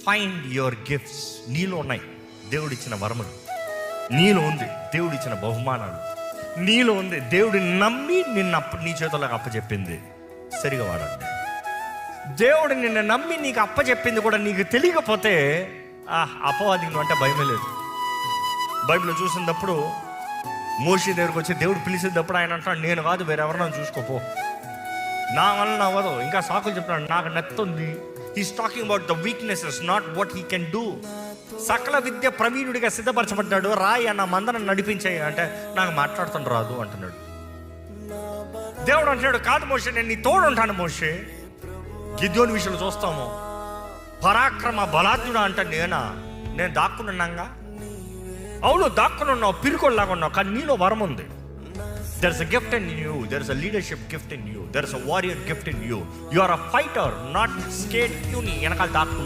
Find your gifts. నీలో ఉన్నాయి దేవుడిచ్చిన వరములు, నీలో ఉంది దేవుడిచ్చిన బహుమానాలు, నీలో ఉంది దేవుడిని నమ్మి నిన్ను నీ చేతులకు అప్పచెప్పింది. సరిగా వాడండి. దేవుడు నిన్ను నమ్మి నీకు అప్పచెప్పింది కూడా నీకు తెలియకపోతే అపవాదికి నువ్వు అంటే భయమే లేదు. బైబిల్లో చూసినప్పుడు మోషే దగ్గరకు వచ్చి దేవుడు పిలిచేటప్పుడు ఆయన అంటాడు, నేను కాదు వేరెవరన్నా చూసుకోపో, నా వల్ల అవ్వదు. ఇంకా సాకులు చెప్తున్నాడు, నాకు నెత్తుంది. He's talking about the weaknesses, not what he can do. సకల విద్య ప్రవీణుడిగా సిద్ధపరచబడ్డాడు. రాయి అన్న మందను నడిపించాయి అంటే నాకు మాట్లాడుతాను రాదు అంటున్నాడు. దేవుడు అంటున్నాడు, కాదు మోషే, నేను నీ తోడు ఉంటాను. మోషే గిద్యోని విషయంలో చూస్తాము, పరాక్రమ బలాత్ముడు అంటే నేను దాక్కున్నాగా. అవును దాక్కుని ఉన్నావు, పిరుకోళ్ళలాగా ఉన్నావు, కానీ నీలో వరం ఉంది. There is a gift in you. There is a leadership gift in you. There is a warrior gift in you. You are a fighter, not scared. వెనకాల దాక్కు